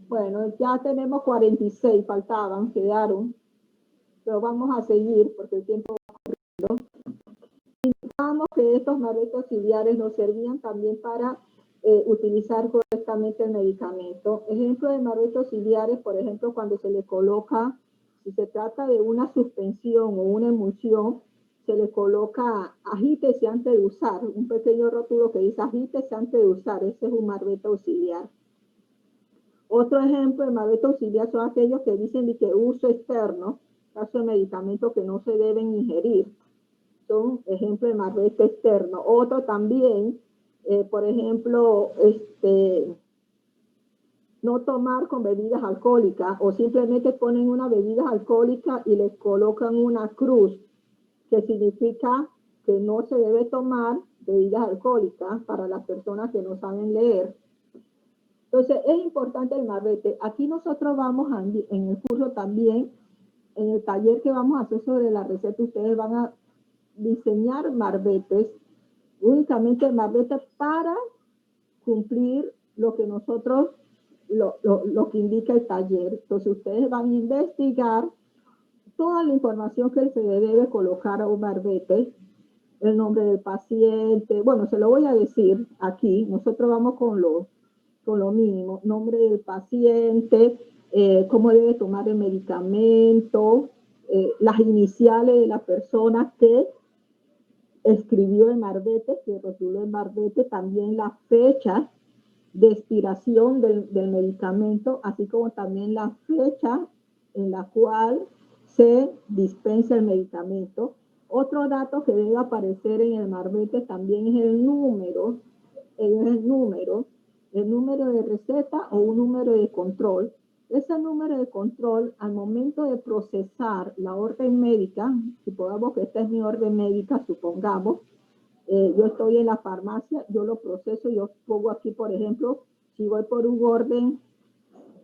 Bueno, ya tenemos 46, faltaban, quedaron, pero vamos a seguir porque el tiempo va corriendo. Indicamos que estos marbetes auxiliares nos servían también para utilizar correctamente el medicamento. Ejemplo de marbetes auxiliares, por ejemplo, cuando se le coloca, si se trata de una suspensión o una emulsión, se le coloca agítese antes de usar, un pequeño rótulo que dice agítese antes de usar, ese es un marbete auxiliar. Otro ejemplo de marbete auxiliar son aquellos que dicen de que uso externo, caso de medicamentos que no se deben ingerir. Son ejemplos de marbete externo. Otro también, por ejemplo, no tomar con bebidas alcohólicas o simplemente ponen una bebida alcohólica y les colocan una cruz, que significa que no se debe tomar bebidas alcohólicas para las personas que no saben leer. Entonces, es importante el marbete. Aquí nosotros vamos en el curso también, en el taller que vamos a hacer sobre la receta, ustedes van a diseñar marbetes, únicamente marbetes para cumplir lo que nosotros, lo que indica el taller. Entonces, ustedes van a investigar toda la información que se le debe colocar a un marbete, el nombre del paciente, bueno, se lo voy a decir aquí, nosotros vamos con lo mínimo, nombre del paciente, cómo debe tomar el medicamento, las iniciales de la persona que escribió el marbete, que rotuló el marbete, también la fecha de expiración del medicamento, así como también la fecha en la cual se dispensa el medicamento. Otro dato que debe aparecer en el marbete también es el número de receta o un número de control. Ese número de control, al momento de procesar la orden médica, supongamos que esta es mi orden médica, supongamos, yo estoy en la farmacia, yo lo proceso, yo pongo aquí, por ejemplo, si voy por un orden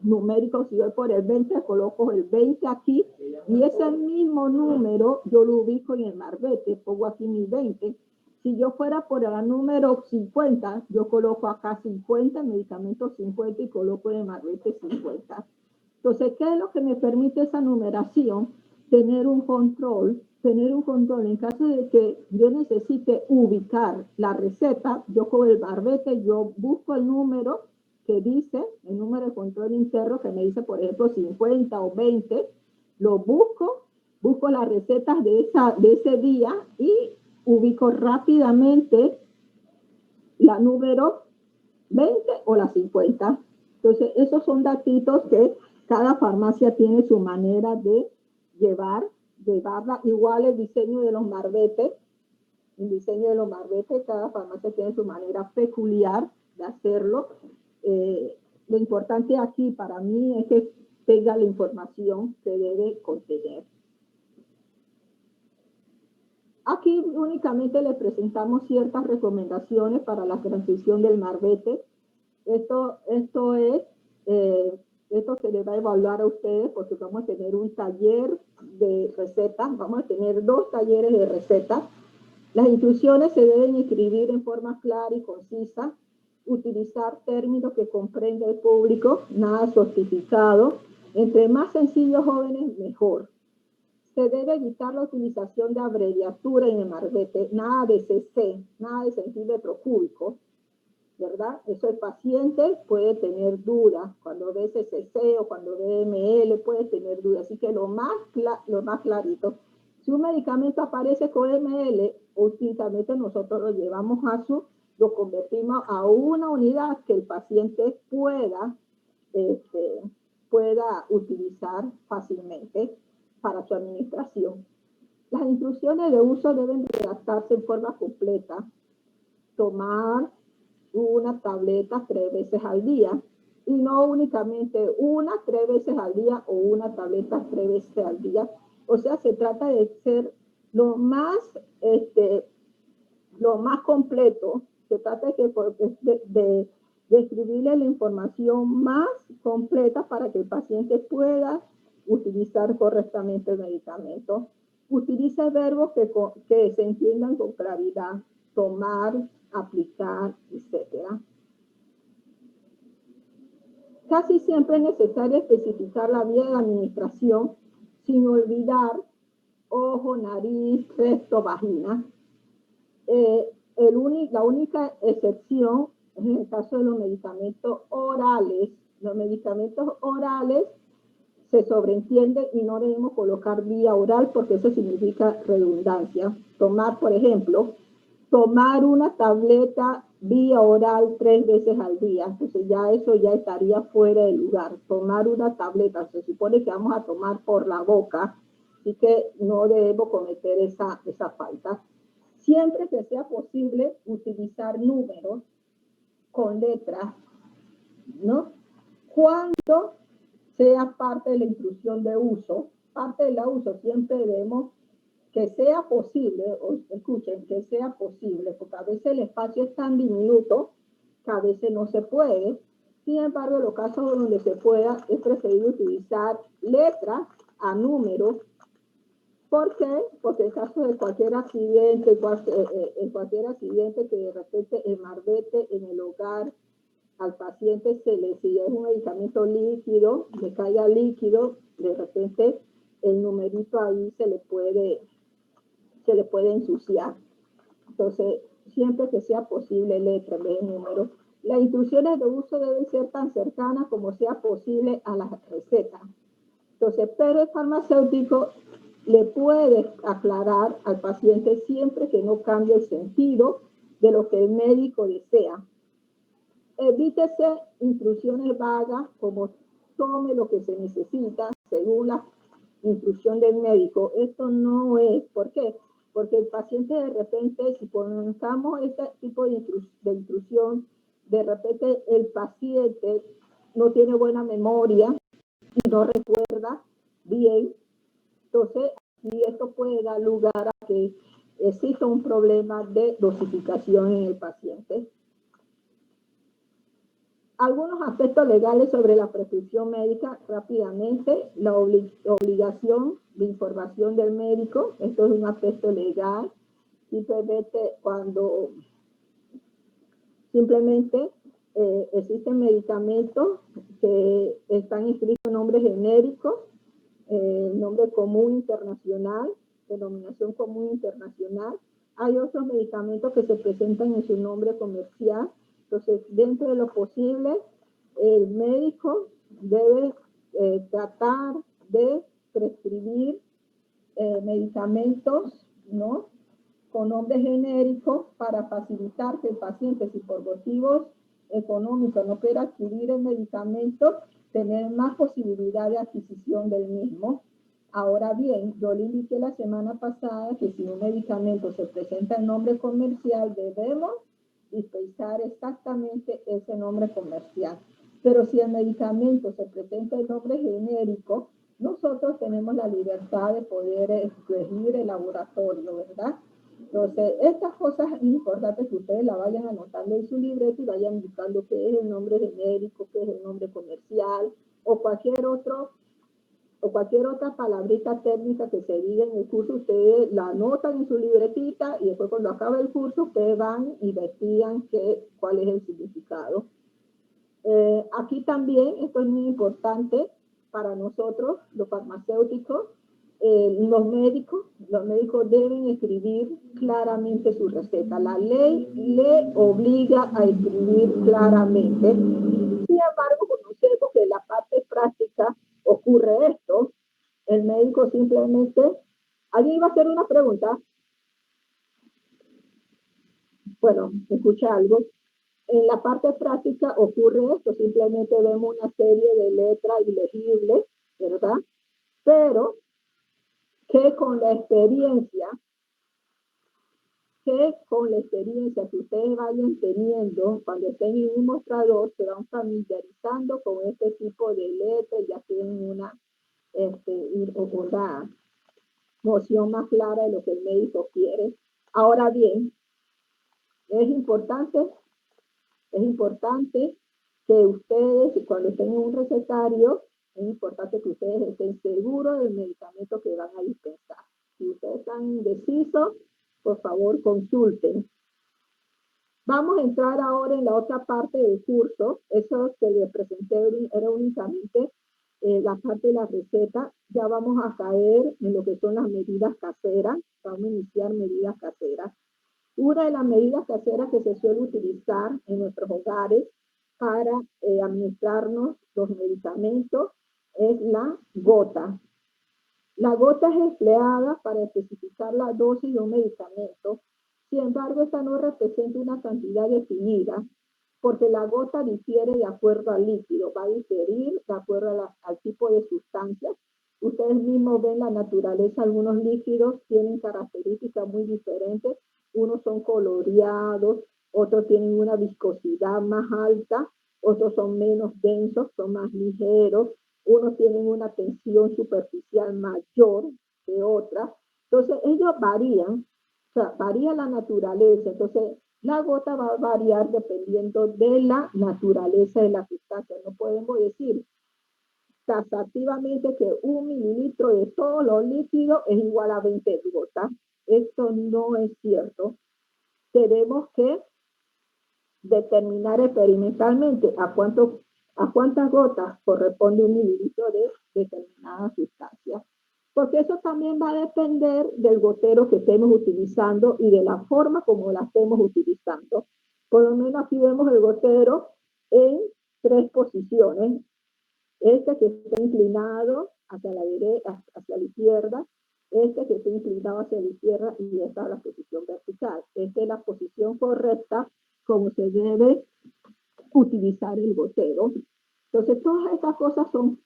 numérico, si voy por el 20, coloco el 20 aquí, y ese mismo número yo lo ubico en el marbete, pongo aquí mi 20. Si yo fuera por el número 50, yo coloco acá 50, medicamentos 50, y coloco en el marbete 50. Entonces, ¿qué es lo que me permite esa numeración? Tener un control en caso de que yo necesite ubicar la receta, yo con el marbete, yo busco el número que dice, el número de control interno que me dice, por ejemplo, 50 o 20, lo busco las recetas de ese día y ubico rápidamente la número 20 o la 50. Entonces, esos son datitos que cada farmacia tiene su manera de llevarla. Igual el diseño de los marbetes, cada farmacia tiene su manera peculiar de hacerlo. Lo importante aquí para mí es que tenga la información que debe contener. Aquí únicamente le presentamos ciertas recomendaciones para la transición del marbete. Esto se le va a evaluar a ustedes porque vamos a tener un taller de recetas, vamos a tener 2 talleres de recetas. Las instrucciones se deben escribir en forma clara y concisa, utilizar términos que comprenda el público, nada sofisticado. Entre más sencillos, jóvenes, mejor. Se debe evitar la utilización de abreviatura en el marbete, nada de CC, nada de centímetro cúbico, ¿verdad? Eso el paciente puede tener dudas, cuando ve CC o cuando ve ML puede tener dudas, así que lo más clarito. Si un medicamento aparece con ML, únicamente nosotros lo llevamos lo convertimos a una unidad que el paciente pueda utilizar fácilmente para su administración. Las instrucciones de uso deben redactarse en forma completa. Tomar una tableta 3 veces al día y no únicamente 3 veces al día o una tableta 3 veces al día. O sea, se trata de ser lo más completo. Se trata de escribirle la información más completa para que el paciente pueda utilizar correctamente el medicamento. Utilice verbos que se entiendan con claridad. Tomar, aplicar, etc. Casi siempre es necesario especificar la vía de administración sin olvidar ojo, nariz, recto, vagina. La única excepción es en el caso de los medicamentos orales. Los medicamentos orales se sobreentiende y no debemos colocar vía oral porque eso significa redundancia. Tomar, por ejemplo, tomar una tableta vía oral 3 veces al día. Entonces ya eso ya estaría fuera de lugar. Tomar una tableta, se supone que vamos a tomar por la boca, así que no debemos cometer esa falta. Siempre que sea posible utilizar números con letras, ¿no? Cuando sea parte de la instrucción de uso, parte de la uso, siempre debemos que sea posible, o escuchen, que sea posible, porque a veces el espacio es tan diminuto que a veces no se puede. Sin embargo, en los casos donde se pueda, es preferible utilizar letras a números. ¿Por qué? Porque en caso de cualquier accidente, que de repente el marbete en el hogar al paciente si es un medicamento líquido, le caiga líquido, de repente el numerito ahí se le puede ensuciar. Entonces, siempre que sea posible, letra en vez de número. Las instrucciones de uso deben ser tan cercanas como sea posible a la receta. Entonces, pero el farmacéutico le puede aclarar al paciente siempre que no cambie el sentido de lo que el médico desea. Evítese instrucciones vagas como tome lo que se necesita según la instrucción del médico. Esto no es. ¿Por qué? Porque el paciente de repente, si colocamos este tipo de instrucción, de repente el paciente no tiene buena memoria y no recuerda bien. Entonces, y esto puede dar lugar a que exista un problema de dosificación en el paciente. Algunos aspectos legales sobre la prescripción médica rápidamente. La obligación de información del médico. Esto es un aspecto legal. Simplemente existen medicamentos que están inscritos en nombre genérico, nombre común internacional, denominación común internacional. Hay otros medicamentos que se presentan en su nombre comercial. Entonces, dentro de lo posible, el médico debe tratar de prescribir medicamentos, ¿no?, con nombre genérico para facilitar que el paciente, si por motivos económicos no quiere adquirir el medicamento, tener más posibilidad de adquisición del mismo. Ahora bien, yo le indiqué la semana pasada que si un medicamento se presenta en nombre comercial, debemos dispensar exactamente ese nombre comercial. Pero si el medicamento se presenta en nombre genérico, nosotros tenemos la libertad de poder elegir el laboratorio, ¿verdad? Entonces, estas cosas es importante que ustedes la vayan anotando en su libreta y vayan buscando qué es el nombre genérico, qué es el nombre comercial, o cualquier otra palabrita técnica que se diga en el curso. Ustedes la anotan en su libretita y después cuando acabe el curso ustedes van y investigan cuál es el significado. Aquí también, esto es muy importante para nosotros, los farmacéuticos, los médicos deben escribir claramente su receta. La ley le obliga a escribir claramente. Sin embargo, conocemos que en la parte práctica ocurre esto. El médico simplemente... ¿Alguien iba a hacer una pregunta? Bueno, escucha algo. En la parte práctica ocurre esto, simplemente vemos una serie de letras ilegibles, ¿verdad? Pero que con la experiencia que ustedes vayan teniendo, cuando estén en un mostrador, se van familiarizando con este tipo de letras, ya tienen una noción más clara de lo que el médico quiere. Ahora bien, es importante que ustedes, cuando estén en un recetario, es importante que ustedes estén seguros del medicamento que van a dispensar. Si ustedes están indecisos, por favor consulten. Vamos a entrar ahora en la otra parte del curso. Eso que les presenté era únicamente la parte de la receta. Ya vamos a caer en lo que son las medidas caseras. Vamos a iniciar medidas caseras. Una de las medidas caseras que se suele utilizar en nuestros hogares para administrarnos los medicamentos es la gota. La gota es empleada para especificar la dosis de un medicamento. Sin embargo, esta no representa una cantidad definida, porque la gota difiere de acuerdo al líquido, va a diferir de acuerdo al tipo de sustancia. Ustedes mismos ven la naturaleza, algunos líquidos tienen características muy diferentes, unos son coloreados, otros tienen una viscosidad más alta, otros son menos densos, son más ligeros, unos tienen una tensión superficial mayor que otras. Entonces, ellos varían, o sea, varía la naturaleza. Entonces, la gota va a variar dependiendo de la naturaleza de la sustancia. No podemos decir taxativamente que 1 mililitro de todos los líquidos es igual a 20 gotas. Esto no es cierto. Tenemos que determinar experimentalmente a cuántas gotas corresponde 1 mililitro de determinada sustancia. Porque eso también va a depender del gotero que estemos utilizando y de la forma como la estemos utilizando. Por lo menos aquí vemos el gotero en 3 posiciones. Este que está inclinado hacia la derecha, hacia la izquierda, este que está inclinado hacia la izquierda y esta es la posición vertical. Esta es la posición correcta como se debe utilizar el gotero. Entonces, todas estas cosas son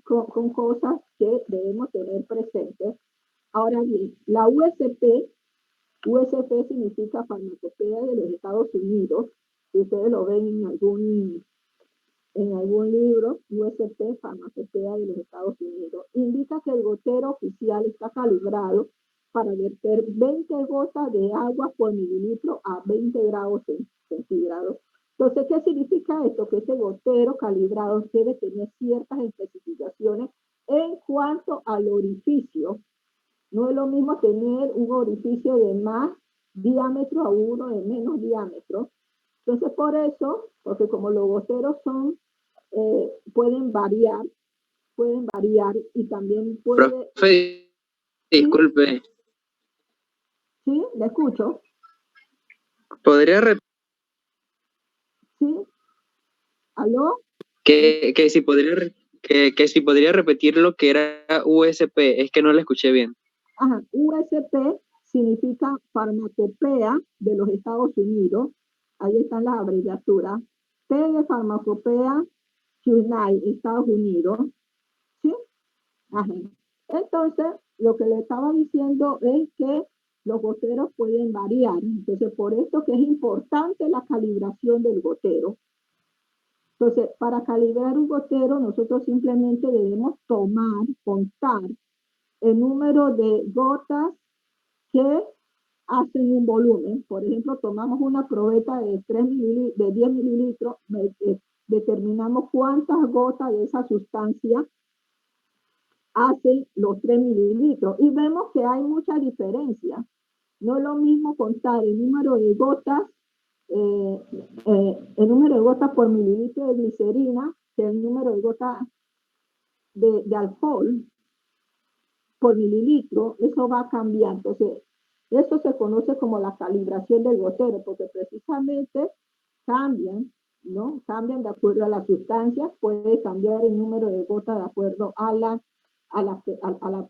cosas que debemos tener presentes. Ahora bien, la USP significa Farmacopea de los Estados Unidos. Si ustedes lo ven en algún libro, USP, Farmacopea de los Estados Unidos, indica que el gotero oficial está calibrado para verter 20 gotas de agua por mililitro a 20 grados centígrados. Entonces, ¿qué significa esto? Que este gotero calibrado debe tener ciertas especificaciones en cuanto al orificio. No es lo mismo tener un orificio de más diámetro a uno de menos diámetro. Entonces, por eso, porque como los goteros pueden variar y también puede... Profe, disculpe. ¿Sí? ¿Le escucho? ¿Podría repetir? ¿Sí? ¿Aló? Que si podría repetir lo que era USP, es que no lo escuché bien. Ajá, USP significa Farmacopea de los Estados Unidos. Ahí están las abreviaturas. P de Farmacopea, United, Estados Unidos. ¿Sí? Ajá. Entonces, lo que le estaba diciendo es que los goteros pueden variar. Entonces, por esto que es importante la calibración del gotero. Entonces, para calibrar un gotero, nosotros simplemente debemos contar el número de gotas que hacen un volumen. Por ejemplo, tomamos una probeta de 10 mililitros, determinamos cuántas gotas de esa sustancia hacen los 3 mililitros y vemos que hay mucha diferencia. No es lo mismo contar el número de gotas por mililitro de glicerina que el número de gotas de alcohol por mililitro. Eso va a cambiar. Entonces, eso se conoce como la calibración del gotero, porque precisamente cambian, ¿no? Cambian de acuerdo a la sustancia, puede cambiar el número de gotas de acuerdo a la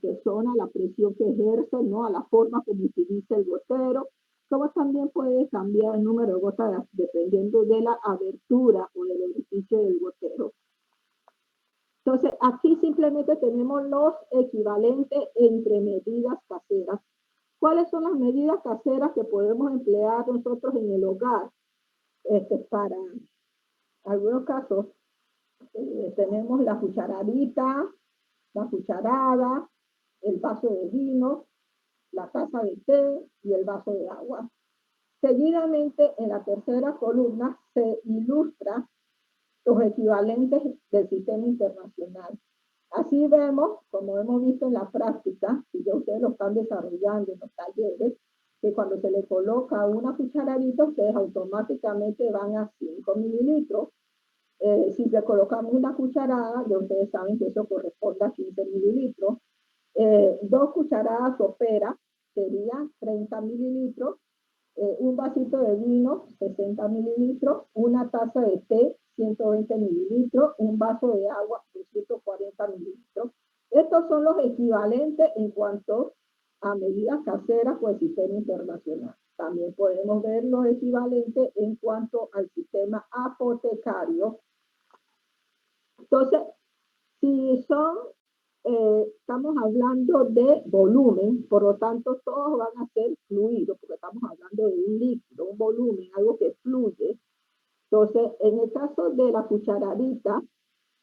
persona, a la presión que ejerce, ¿no? A la forma como utiliza el gotero, como también puede cambiar el número de gotas dependiendo de la abertura o del orificio del gotero. Entonces, aquí simplemente tenemos los equivalentes entre medidas caseras. ¿Cuáles son las medidas caseras que podemos emplear nosotros en el hogar? Para algunos casos, tenemos la cucharadita, la cucharada, el vaso de vino, la taza de té y el vaso de agua. Seguidamente, en la tercera columna se ilustra los equivalentes del sistema internacional. Así vemos, como hemos visto en la práctica, y ya ustedes lo están desarrollando en los talleres, que cuando se le coloca una cucharadita, ustedes automáticamente van a 5 mililitros. Si le colocamos una cucharada, ya ustedes saben que eso corresponde a 15 mililitros. 2 cucharadas sopera serían 30 mililitros. Un vasito de vino, 60 mililitros. Una taza de té, 120 mililitros. Un vaso de agua, 240 mililitros. Estos son los equivalentes en cuanto a medidas caseras o el sistema internacional. También podemos ver los equivalentes en cuanto al sistema apotecario. Entonces, si son, estamos hablando de volumen, por lo tanto todos van a ser fluidos, porque estamos hablando de un líquido, un volumen, algo que fluye. Entonces, en el caso de la cucharadita,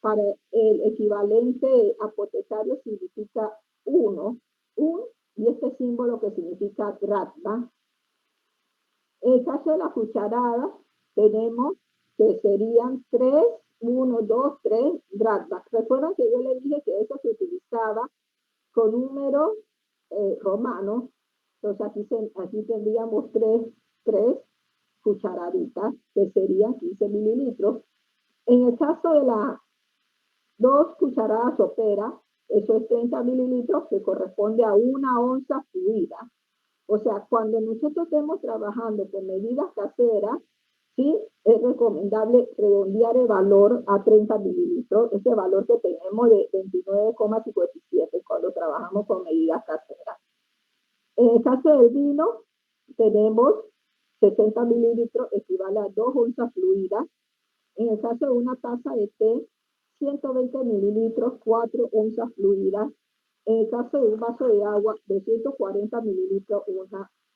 para el equivalente apotecario significa uno, y este símbolo que significa dracma. En el caso de la cucharada, tenemos que serían 3, 1, 2, 3 dracmas. Recuerdan que yo les dije que eso se utilizaba con números romanos. Entonces aquí tendríamos 3 cucharaditas, que serían 15 mililitros. En el caso de las 2 cucharadas soperas, eso es 30 mililitros, que corresponde a 1 onza fluida. O sea, cuando nosotros estemos trabajando con medidas caseras, sí es recomendable redondear el valor a 30 mililitros, ese valor que tenemos de 29,57 cuando trabajamos con medidas caseras. En el caso del vino, tenemos 60 mililitros, equivale a 2 onzas fluidas. En el caso de una taza de té, 120 mililitros, 4 onzas fluidas. En el caso de un vaso de agua, 240 mililitros,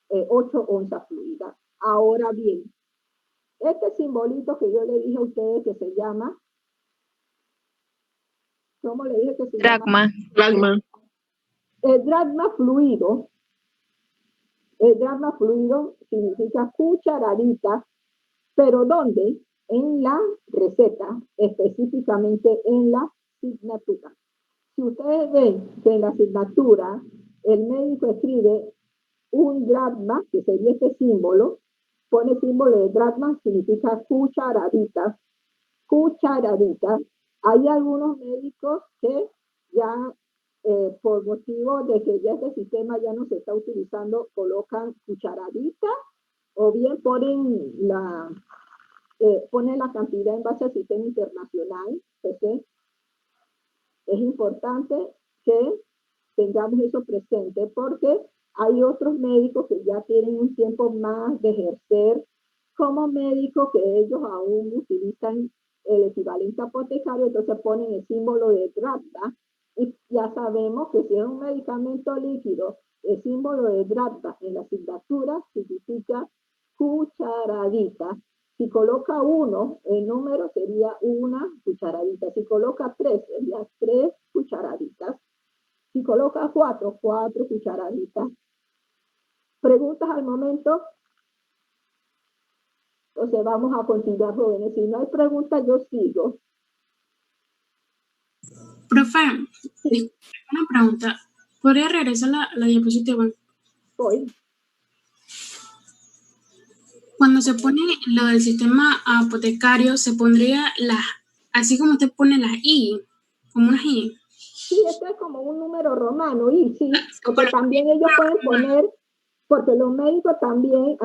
8 onzas fluidas. Ahora bien, este simbolito que yo le dije a ustedes que se llama, ¿cómo le dije que se llama? Dracma. El dracma fluido. El dracma fluido significa cucharadita, pero ¿dónde? En la receta, específicamente en la asignatura. Si ustedes ven que en la asignatura el médico escribe un dracma, que sería este símbolo, pone símbolo de dracma, significa cucharaditas, cucharaditas. Hay algunos médicos que ya, por motivo de que ya este sistema ya no se está utilizando, colocan cucharadita o bien ponen la cantidad en base al sistema internacional. Entonces, es importante que tengamos eso presente porque hay otros médicos que ya tienen un tiempo más de ejercer como médicos, que ellos aún utilizan el equivalente apotecario, entonces ponen el símbolo de dracma, y ya sabemos que si es un medicamento líquido, el símbolo de dracma en la asignatura significa cucharadita. Si coloca 1, el número sería 1 cucharadita. Si coloca 3, sería 3 cucharaditas. Si coloca 4, 4 cucharaditas. ¿Preguntas al momento? Entonces vamos a continuar, jóvenes. Si no hay preguntas, yo sigo. Profe, una pregunta. ¿Podría regresar la diapositiva? Voy. Cuando se pone lo del sistema apotecario, se pondría así como usted pone las I, como unas I. Sí, esto es como un número romano, y sí, porque también ellos pueden poner, porque los médicos también,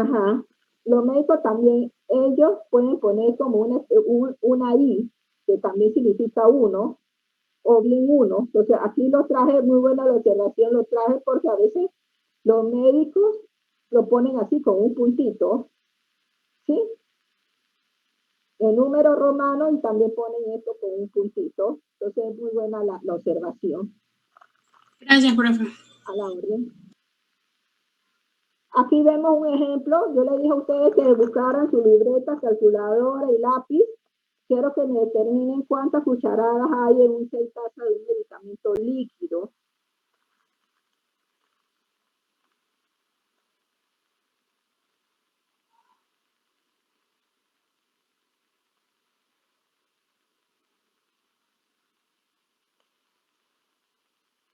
los médicos también, ellos pueden poner como una I, que también significa 1, o bien 1. Entonces, aquí lo traje, muy buena la observación, lo traje porque a veces los médicos lo ponen así con un puntito, ¿sí? El número romano, y también ponen esto con un puntito. Entonces, es muy buena la observación. Gracias, profe. A la orden. Aquí vemos un ejemplo. Yo le dije a ustedes que buscaran su libreta, calculadora y lápiz. Quiero que me determinen cuántas cucharadas hay en un 6 tazas de un medicamento líquido.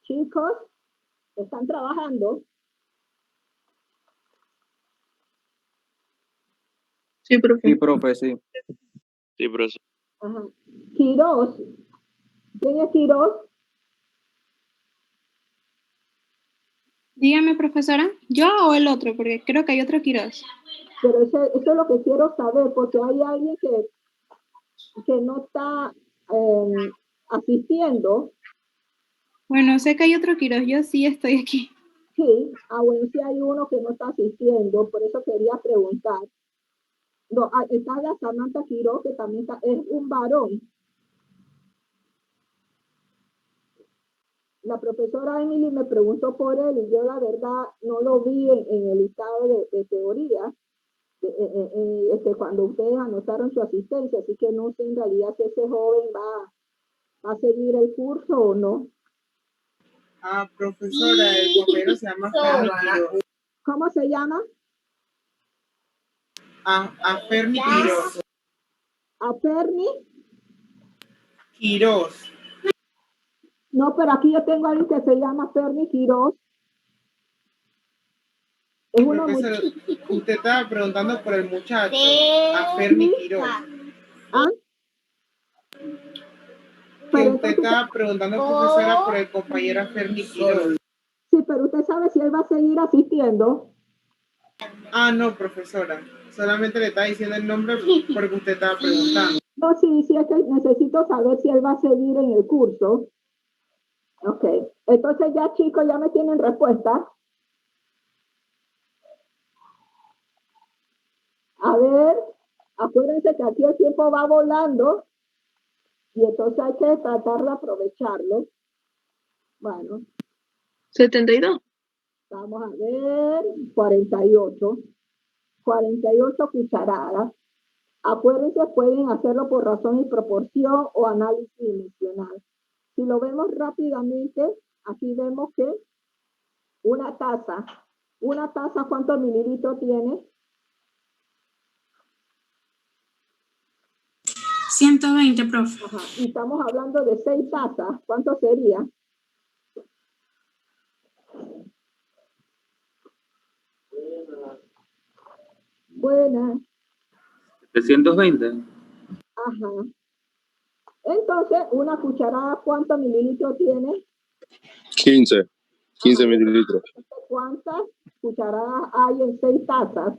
Chicos, ¿están trabajando? Sí, profe. Sí, profe, sí. Sí, profesor. Ajá. Quirós. ¿Quién es Quirós? Dígame, profesora, ¿yo o el otro? Porque creo que hay otro Quirós. Pero eso es lo que quiero saber, porque hay alguien que no está asistiendo. Bueno, sé que hay otro Quirós, yo sí estoy aquí. Sí, bueno, sí hay uno que no está asistiendo, por eso quería preguntar. No, está la Samantha Quirós, que también es un varón. La profesora Emily me preguntó por él y yo la verdad no lo vi en el listado de teoría cuando ustedes anotaron su asistencia, así que no sé en realidad si ese joven va a seguir el curso o no. Profesora, el compañero se llama Ferni Quirós. ¿Cómo se llama? Ferni Quirós. ¿A Ferni? Quirós. No, pero aquí yo tengo a alguien que se llama Ferni Quirós. Es uno Profesora, usted estaba preguntando por el muchacho, a Ferni Quirós. ¿Ah? Que usted estaba preguntando, profesora, por el compañero Ferni Quirós. Sí, pero usted sabe si él va a seguir asistiendo. No, profesora. Solamente le estaba diciendo el nombre porque usted estaba preguntando. No, sí, es que necesito saber si él va a seguir en el curso. Ok. Entonces ya, chicos, ya me tienen respuesta. A ver, acuérdense que aquí el tiempo va volando y entonces hay que tratar de aprovecharlo. Bueno. 72. Vamos a ver, 48. 48 cucharadas. Acuérdense, pueden hacerlo por razón y proporción o análisis dimensional. Si lo vemos rápidamente, aquí vemos que una taza, ¿cuántos mililitros tiene? 120, profe. Ajá. Y estamos hablando de 6 tazas. ¿Cuánto sería? Buena. 320. Ajá. Entonces, una cucharada, ¿cuántos mililitros tiene? 15 mililitros. ¿Cuántas cucharadas hay en 6 tazas?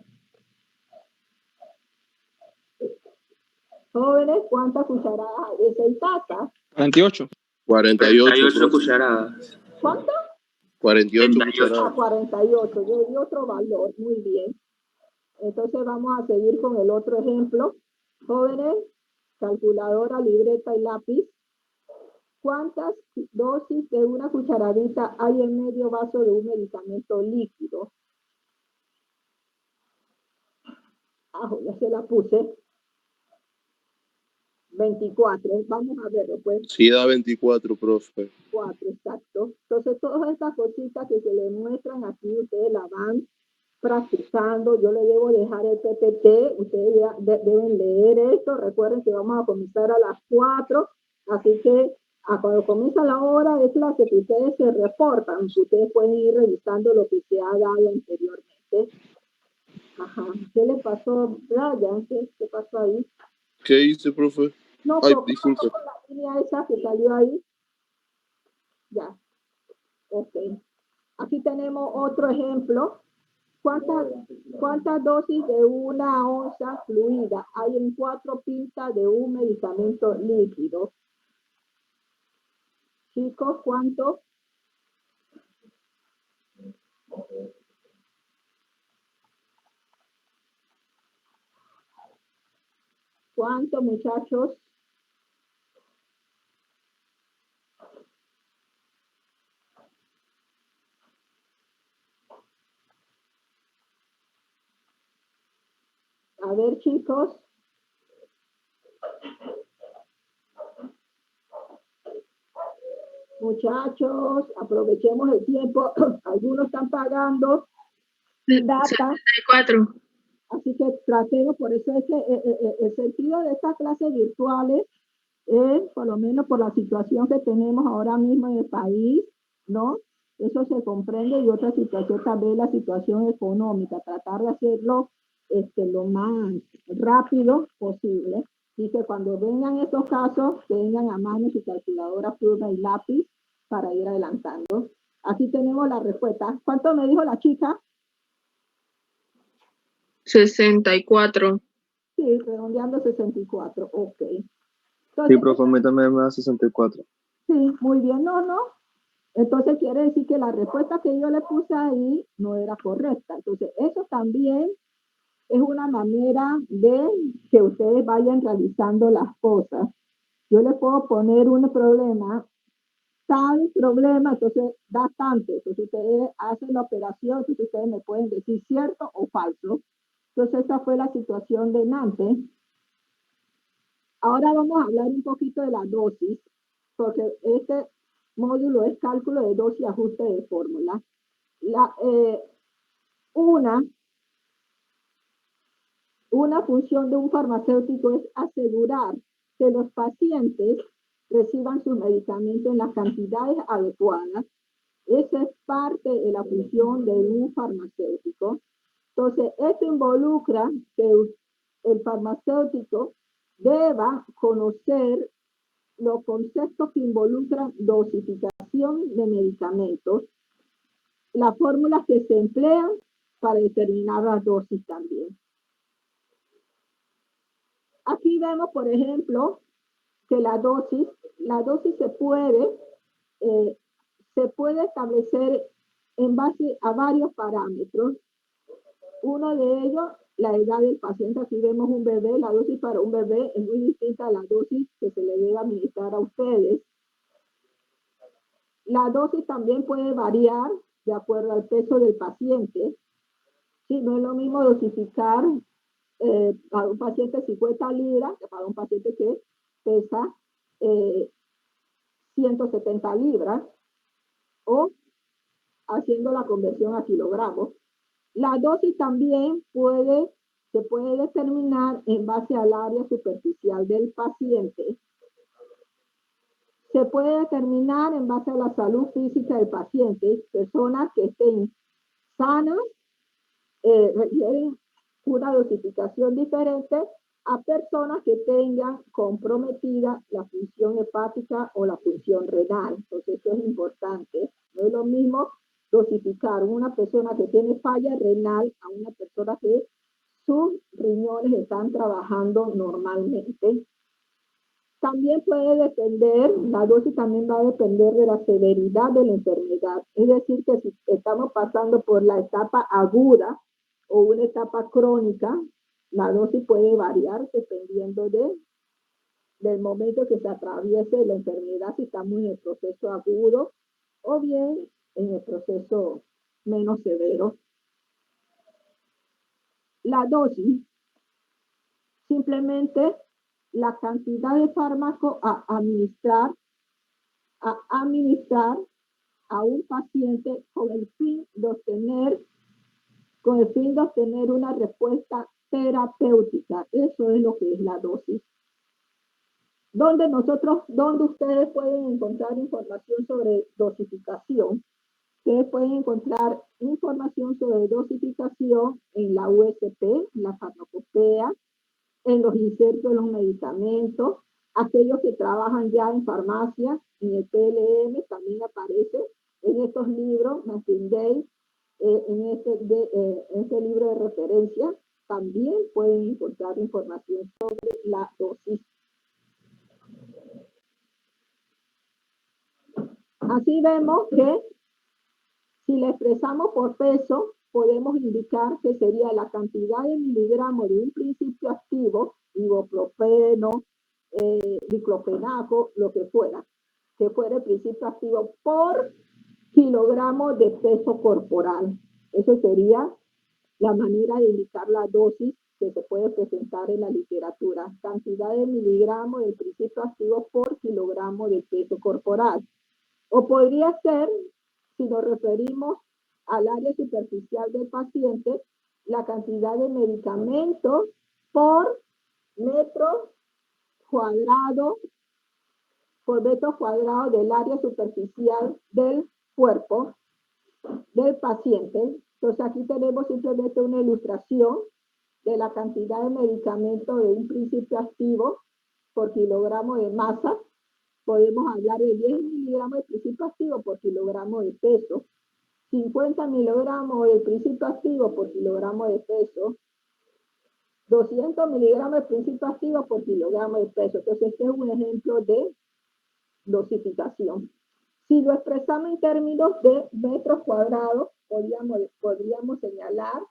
Jóvenes, ¿cuántas cucharadas hay en 6 tazas? 48. 48 cucharadas. ¿Cuánto? 48 cucharadas. 48. Yo di otro valor. Muy bien. Entonces vamos a seguir con el otro ejemplo. Jóvenes, calculadora, libreta y lápiz. ¿Cuántas dosis de una cucharadita hay en medio vaso de un medicamento líquido? Ya se la puse. 24. Vamos a verlo, pues. Sí, da 24, profe. 4, exacto. Entonces, todas estas cositas que se le muestran aquí, ustedes la van practicando. Yo le debo dejar el PPT. Ustedes ya deben leer esto. Recuerden que vamos a comenzar a las 4. Así que cuando comienza la hora de clase que ustedes se reportan, ustedes pueden ir revisando lo que se ha dado anteriormente. Ajá. ¿Qué le pasó, Brian? ¿Qué pasó ahí? ¿Qué hice, profe? No, Ay, pero disculpe. con la línea esa que salió ahí. Ya. Ok. Aquí tenemos otro ejemplo. ¿Cuántas dosis de una onza fluida hay en 4 pintas de un medicamento líquido? Chicos, ¿cuánto? ¿Cuánto, muchachos? A ver, chicos. Muchachos, aprovechemos el tiempo. Algunos están pagando data. 74. Así que tratemos, por eso es que el sentido de estas clases virtuales es, por lo menos por la situación que tenemos ahora mismo en el país, ¿no? Eso se comprende, y otra situación también la situación económica, tratar de hacerlo lo más rápido posible. Y que cuando vengan estos casos, tengan a mano su calculadora, pluma y lápiz para ir adelantando. Aquí tenemos la respuesta. ¿Cuánto me dijo la chica? 64. Sí, redondeando 64. Ok. Entonces, Sí, profe, a mí también me da 64. sí, muy bien. No. Entonces quiere decir que la respuesta que yo le puse ahí no era correcta. Entonces, eso también es una manera de que ustedes vayan realizando las cosas. Yo le puedo poner un problema, tal problema, entonces da tanto. Entonces ustedes hacen la operación, entonces ustedes me pueden decir cierto o falso. Entonces esa fue la situación de Nantes. Ahora vamos a hablar un poquito de la dosis, porque este módulo es cálculo de dosis y ajuste de fórmula. Una función de un farmacéutico es asegurar que los pacientes reciban sus medicamentos en las cantidades adecuadas. Esa es parte de la función de un farmacéutico. Entonces, esto involucra que el farmacéutico deba conocer los conceptos que involucran dosificación de medicamentos, las fórmulas que se emplean para determinar las dosis también. Aquí vemos, por ejemplo, que la dosis se puede establecer en base a varios parámetros. Uno de ellos, la edad del paciente. Aquí vemos un bebé. La dosis para un bebé es muy distinta a la dosis que se le debe administrar a ustedes. La dosis también puede variar de acuerdo al peso del paciente. Sí, no es lo mismo dosificar para un paciente 50 libras que para un paciente que pesa 170 libras, o haciendo la conversión a kilogramos. La dosis también se puede determinar en base al área superficial del paciente. Se puede determinar en base a la salud física del paciente. Personas que estén sanas requieren una dosificación diferente a personas que tengan comprometida la función hepática o la función renal. Entonces, esto es importante. No es lo mismo dosificar una persona que tiene falla renal a una persona que sus riñones están trabajando normalmente. También puede depender, la dosis también va a depender de la severidad de la enfermedad. Es decir, que si estamos pasando por la etapa aguda o una etapa crónica, la dosis puede variar dependiendo del momento que se atraviese la enfermedad, si estamos en el proceso agudo o bien en el proceso menos severo. La dosis, simplemente la cantidad de fármaco a administrar a un paciente con el fin de obtener una respuesta terapéutica. Eso es lo que es la dosis. ¿Dónde ustedes pueden encontrar información sobre dosificación? Ustedes pueden encontrar información sobre dosificación en la USP, en la farmacopea, en los insertos de los medicamentos. Aquellos que trabajan ya en farmacia, en el PLM, también aparece en estos libros, Masking Day, en este libro de referencia, también pueden encontrar información sobre la dosis. Así vemos que si le expresamos por peso, podemos indicar que sería la cantidad de miligramos de un principio activo, ibuprofeno, diclofenaco, lo que fuera el principio activo por kilogramo de peso corporal. Eso sería la manera de indicar la dosis que se puede presentar en la literatura. Cantidad de miligramos del principio activo por kilogramo de peso corporal. O podría ser, si nos referimos al área superficial del paciente, la cantidad de medicamentos por metro cuadrado del área superficial del cuerpo del paciente. Entonces aquí tenemos simplemente una ilustración de la cantidad de medicamento de un principio activo por kilogramo de masa. Podemos hablar de 10 miligramos de principio activo por kilogramo de peso, 50 miligramos de principio activo por kilogramo de peso, 200 miligramos de principio activo por kilogramo de peso. Entonces, este es un ejemplo de dosificación. Si lo expresamos en términos de metros cuadrados, podríamos señalar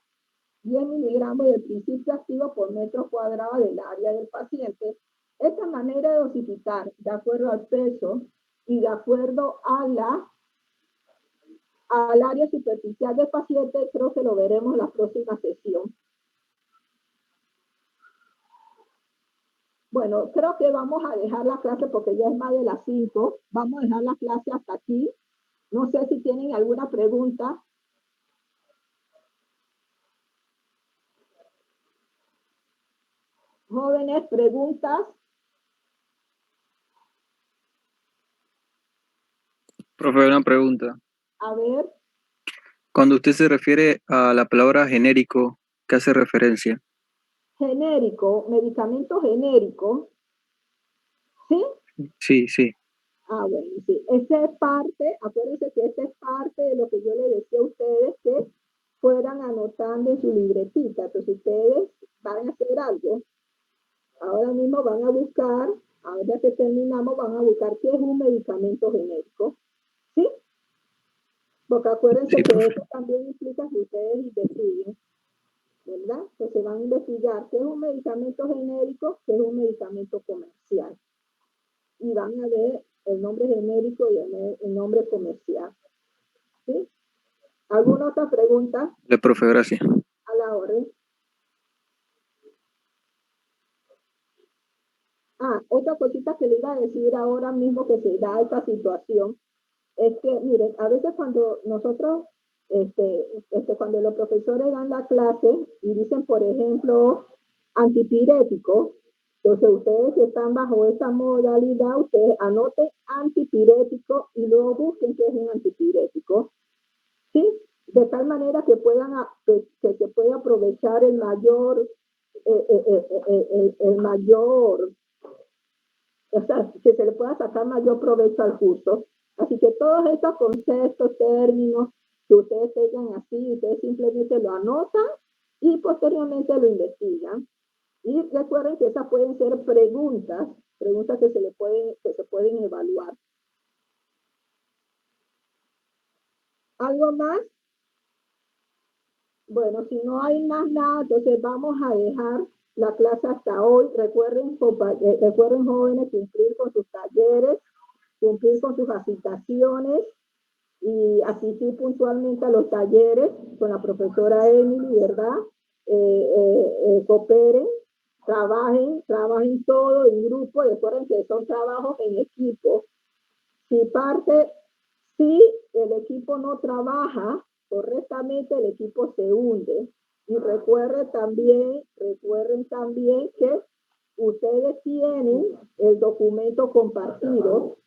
10 miligramos de principio activo por metro cuadrado del área del paciente. Esta manera de dosificar, de acuerdo al peso y de acuerdo al área superficial del paciente, creo que lo veremos en la próxima sesión. Bueno, creo que vamos a dejar la clase porque ya es más de las 5. Vamos a dejar la clase hasta aquí. No sé si tienen alguna pregunta. Jóvenes, preguntas. Profe, una pregunta. A ver, Cuando usted se refiere a la palabra genérico, ¿qué hace referencia? genérico, medicamento genérico. ¿Sí? Sí, sí. Ah, bueno, sí. Esa es parte, acuérdense que esa es parte de lo que yo les decía a ustedes que fueran anotando en su libretita. Entonces, ustedes van a hacer algo. Ahora mismo van a buscar, ahora que terminamos, van a buscar qué es un medicamento genérico. ¿Sí? Porque acuérdense Sí, que profe. eso también implica que ustedes investiguen, ¿verdad? Entonces van a investigar qué es un medicamento genérico, qué es un medicamento comercial. Y van a ver el nombre genérico y el nombre comercial. ¿Sí? ¿Alguna otra pregunta? Le profe, gracias. A la orden. Ah, otra cosita que le iba a decir ahora mismo que se da esta situación es que, miren, a veces cuando nosotros, cuando los profesores dan la clase y dicen, por ejemplo, antipirético, entonces ustedes que están bajo esa modalidad, ustedes anoten antipirético y luego busquen qué es un antipirético, ¿sí? De tal manera que puedan, que se pueda aprovechar el mayor, o sea, que se le pueda sacar mayor provecho al curso. Así que todos estos conceptos, términos que ustedes tengan así, ustedes simplemente lo anotan y posteriormente lo investigan. Y recuerden que esas pueden ser preguntas que se pueden evaluar. ¿Algo más? Bueno, si no hay más nada, entonces vamos a dejar la clase hasta hoy. Recuerden jóvenes, cumplir con sus talleres, cumplir con sus asignaciones y asistir puntualmente a los talleres con la profesora Emily, ¿verdad? Cooperen, trabajen todo en grupo. Recuerden que son trabajos en equipo. Si el equipo no trabaja correctamente, el equipo se hunde. Y recuerden también que ustedes tienen el documento compartido.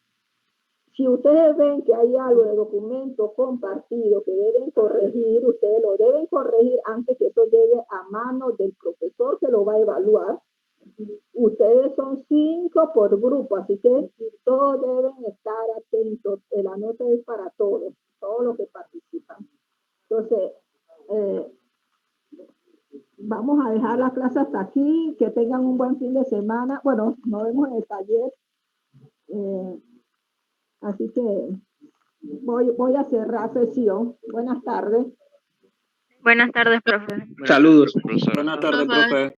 Si ustedes ven que hay algo de documento compartido que deben corregir, ustedes lo deben corregir antes que eso llegue a manos del profesor que lo va a evaluar. Ustedes son 5 por grupo, así que todos deben estar atentos. La nota es para todos los que participan. Entonces, vamos a dejar la clase hasta aquí. Que tengan un buen fin de semana. Bueno, nos vemos en el taller. Así que voy a cerrar sesión. Buenas tardes. Buenas tardes, profe. Saludos. Buenas tardes, profe.